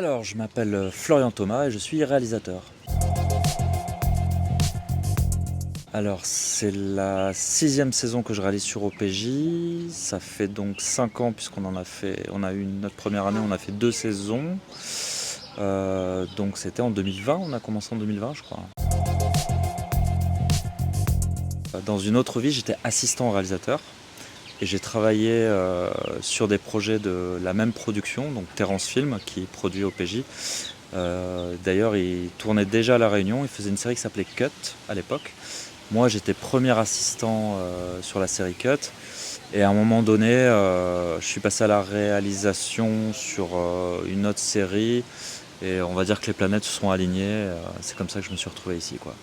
Alors, je m'appelle Florian Thomas et je suis réalisateur. Alors, c'est la 6e saison que je réalise sur OPJ. Ça fait donc 5 ans puisqu'on en a fait, on a eu notre première année, on a fait 2 saisons. Donc c'était en 2020, on a commencé en 2020 je crois. Dans une autre vie, j'étais assistant réalisateur et j'ai travaillé sur des projets de la même production, donc Terrence Film qui produit OPJ. D'ailleurs, il tournait déjà à La Réunion, il faisait une série qui s'appelait Cut à l'époque. Moi, j'étais premier assistant sur la série Cut. Et à un moment donné, je suis passé à la réalisation sur une autre série. Et on va dire que les planètes se sont alignées. C'est comme ça que je me suis retrouvé ici, quoi.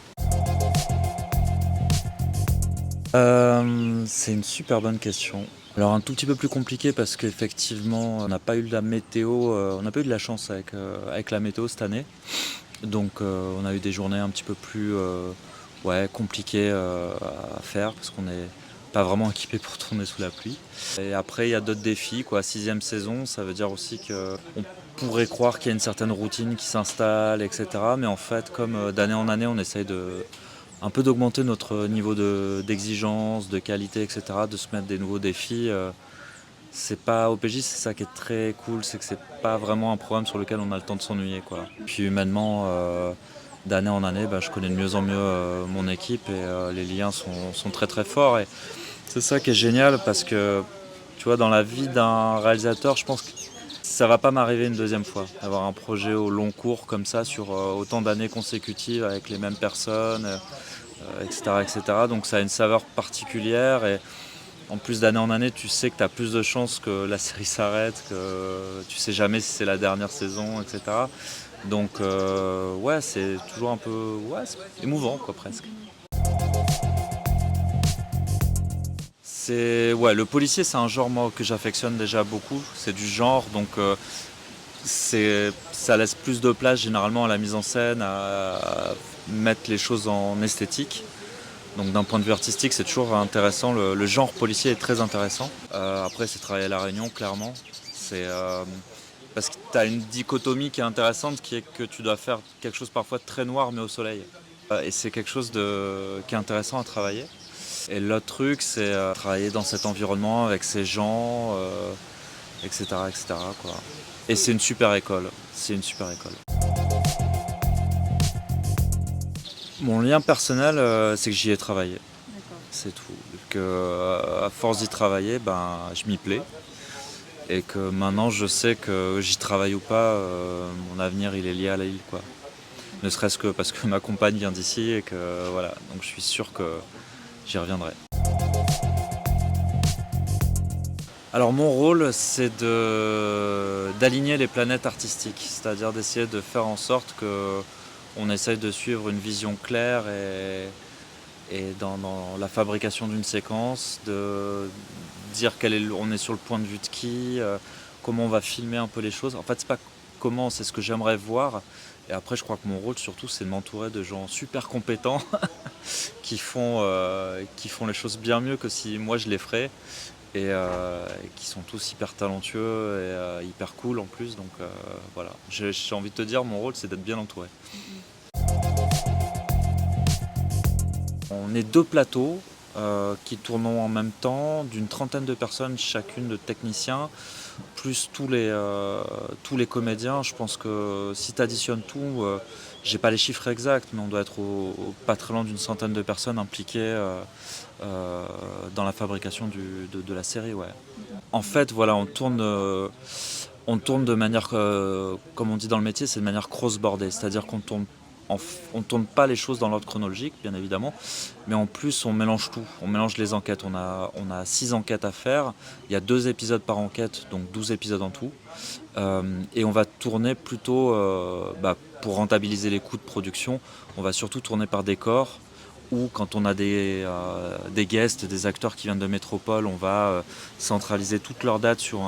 C'est une super bonne question. Alors un tout petit peu plus compliqué parce qu'effectivement on n'a pas eu de la météo, on n'a pas eu de la chance avec la météo cette année. Donc on a eu des journées un petit peu plus compliquées à faire parce qu'on n'est pas vraiment équipé pour tourner sous la pluie. Et après il y a d'autres défis, quoi. 6e saison, ça veut dire aussi qu'on pourrait croire qu'il y a une certaine routine qui s'installe, etc. Mais en fait, comme d'année en année, on essaye un peu d'augmenter notre niveau d'exigence, de qualité, etc., de se mettre des nouveaux défis. C'est pas OPJ, c'est ça qui est très cool, c'est que c'est pas vraiment un programme sur lequel on a le temps de s'ennuyer, quoi. Puis humainement, d'année en année, je connais de mieux en mieux mon équipe et les liens sont très très forts. Et c'est ça qui est génial parce que, tu vois, dans la vie d'un réalisateur, je pense que ça va pas m'arriver une deuxième fois, d'avoir un projet au long cours comme ça sur autant d'années consécutives avec les mêmes personnes, etc., etc. Donc ça a une saveur particulière et en plus d'année en année, tu sais que tu as plus de chances que la série s'arrête, que tu sais jamais si c'est la dernière saison, etc. Donc c'est toujours un peu c'est émouvant, quoi, presque. Le policier, c'est un genre moi que j'affectionne déjà beaucoup. C'est du genre, donc ça laisse plus de place généralement à la mise en scène, à mettre les choses en esthétique. Donc d'un point de vue artistique, c'est toujours intéressant. Le genre policier est très intéressant. Après, c'est travailler à La Réunion, clairement. C'est parce que tu as une dichotomie qui est intéressante, qui est que tu dois faire quelque chose parfois de très noir, mais au soleil. Et c'est quelque chose qui est intéressant à travailler. Et l'autre truc, c'est travailler dans cet environnement avec ces gens, etc., etc., quoi. Et c'est une super école. C'est une super école. Mon lien personnel, c'est que j'y ai travaillé. D'accord. C'est tout. À force d'y travailler, je m'y plais. Et que maintenant, je sais que j'y travaille ou pas, mon avenir, il est lié à la île, quoi. Ne serait-ce que parce que ma compagne vient d'ici et que voilà. Donc je suis sûr que j'y reviendrai. Alors mon rôle, c'est d'aligner les planètes artistiques, c'est-à-dire d'essayer de faire en sorte que on essaye de suivre une vision claire et dans la fabrication d'une séquence, de dire on est sur le point de vue de qui, comment on va filmer un peu les choses. En fait, c'est pas comment, c'est ce que j'aimerais voir. Et après, je crois que mon rôle surtout, c'est de m'entourer de gens super compétents qui font les choses bien mieux que si moi je les ferais et qui sont tous hyper talentueux et hyper cool en plus. Donc voilà, j'ai envie de te dire, mon rôle, c'est d'être bien entouré. On est 2 plateaux qui tournent en même temps, d'une trentaine de personnes chacune de techniciens, plus tous les comédiens. Je pense que si tu additionnes tout, j'ai pas les chiffres exacts, mais on doit être pas très loin d'une centaine de personnes impliquées dans la fabrication de la série. Ouais. En fait, voilà, on tourne de manière, comme on dit dans le métier, c'est de manière cross-bordée, c'est-à-dire on tourne pas les choses dans l'ordre chronologique, bien évidemment, mais en plus on mélange tout, on mélange les enquêtes. On a 6 enquêtes à faire, il y a 2 épisodes par enquête, donc 12 épisodes en tout, et on va tourner plutôt, pour rentabiliser les coûts de production, on va surtout tourner par décor, ou quand on a des guests, des acteurs qui viennent de métropole, on va centraliser toutes leurs dates sur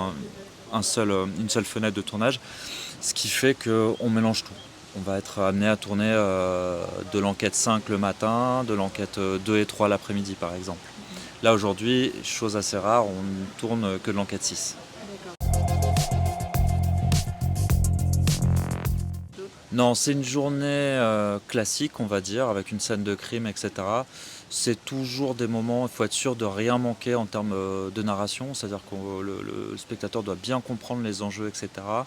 une seule fenêtre de tournage, ce qui fait qu'on mélange tout. On va être amené à tourner de l'enquête 5 le matin, de l'enquête 2 et 3 l'après-midi par exemple. Là aujourd'hui, chose assez rare, on tourne que de l'enquête 6. D'accord. Non, c'est une journée, classique, on va dire, avec une scène de crime et cetera. C'est toujours des moments, il faut être sûr de rien manquer en termes, de narration, c'est-à-dire que le spectateur doit bien comprendre les enjeux et cetera.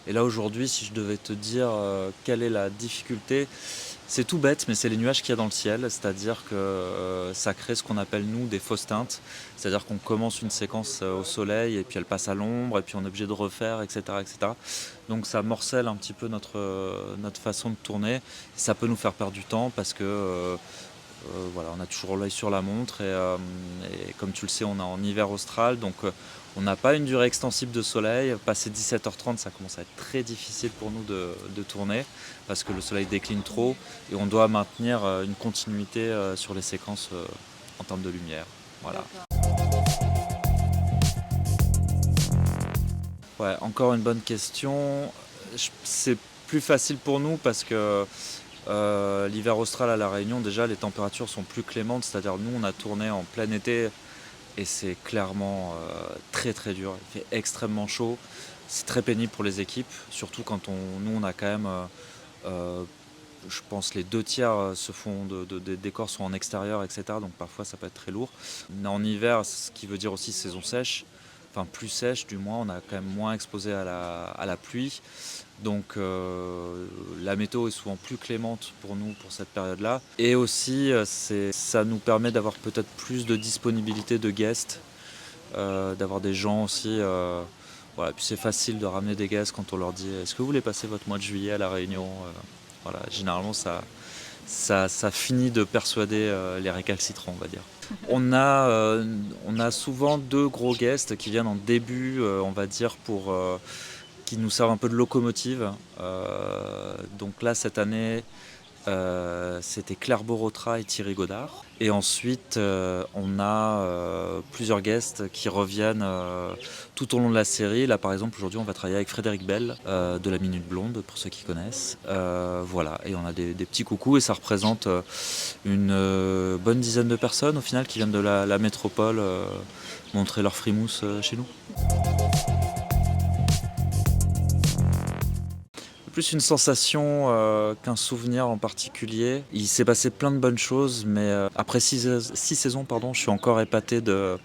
Et là, aujourd'hui, si je devais te dire, quelle est la difficulté, c'est tout bête, mais c'est les nuages qu'il y a dans le ciel, c'est-à-dire que, ça crée ce qu'on appelle nous des fausses teintes. C'est-à-dire qu'on commence une séquence, au soleil et puis elle passe à l'ombre et puis on est obligé de refaire et cetera et cetera. Donc ça morcelle un petit peu notre façon de tourner. Ça peut nous faire perdre du temps parce que, voilà, on a toujours l'œil sur la montre et comme tu le sais, on est en hiver austral, donc on n'a pas une durée extensible de soleil. Passé 17h30, ça commence à être très difficile pour nous de tourner parce que le soleil décline trop et on doit maintenir une continuité sur les séquences en termes de lumière. Voilà. Ouais, encore une bonne question. C'est plus facile pour nous parce que l'hiver austral à La Réunion, déjà, les températures sont plus clémentes. C'est-à-dire, nous, on a tourné en plein été et c'est clairement très très dur. Il fait extrêmement chaud. C'est très pénible pour les équipes, surtout quand nous, on a quand même, euh, je pense, les 2 tiers des décors sont en extérieur, etc. Donc parfois, ça peut être très lourd. En hiver, ce qui veut dire aussi saison sèche, enfin plus sèche du moins, on a quand même moins exposé à la pluie. Donc la météo est souvent plus clémente pour nous pour cette période-là. Et aussi, ça nous permet d'avoir peut-être plus de disponibilité de guests, d'avoir des gens aussi. Voilà. Puis c'est facile de ramener des guests quand on leur dit est-ce que vous voulez passer votre mois de juillet à La Réunion. Voilà. Généralement, ça finit de persuader les récalcitrants, on va dire. On a souvent 2 gros guests qui viennent en début, on va dire, qui nous servent un peu de locomotive. Donc là, cette année, c'était Claire Borotra et Thierry Godard. Et ensuite, on a plusieurs guests qui reviennent tout au long de la série. Là, par exemple, aujourd'hui, on va travailler avec Frédéric Bell de la Minute Blonde, pour ceux qui connaissent. Voilà, et on a des petits coucous et ça représente une bonne dizaine de personnes au final qui viennent de la métropole montrer leur frimousse chez nous. Plus une sensation qu'un souvenir en particulier. Il s'est passé plein de bonnes choses, mais après 6 saisons, pardon, je suis encore épaté de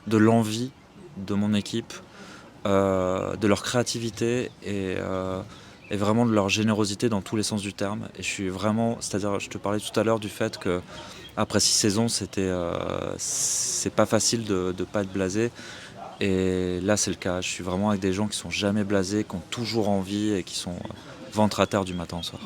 l'envie de mon équipe, de leur créativité et vraiment de leur générosité dans tous les sens du terme. Et je suis vraiment, c'est-à-dire, je te parlais tout à l'heure du fait que après 6 saisons, c'est pas facile de pas être blasé. Et là, c'est le cas. Je suis vraiment avec des gens qui sont jamais blasés, qui ont toujours envie et qui sont ventre à terre du matin au soir.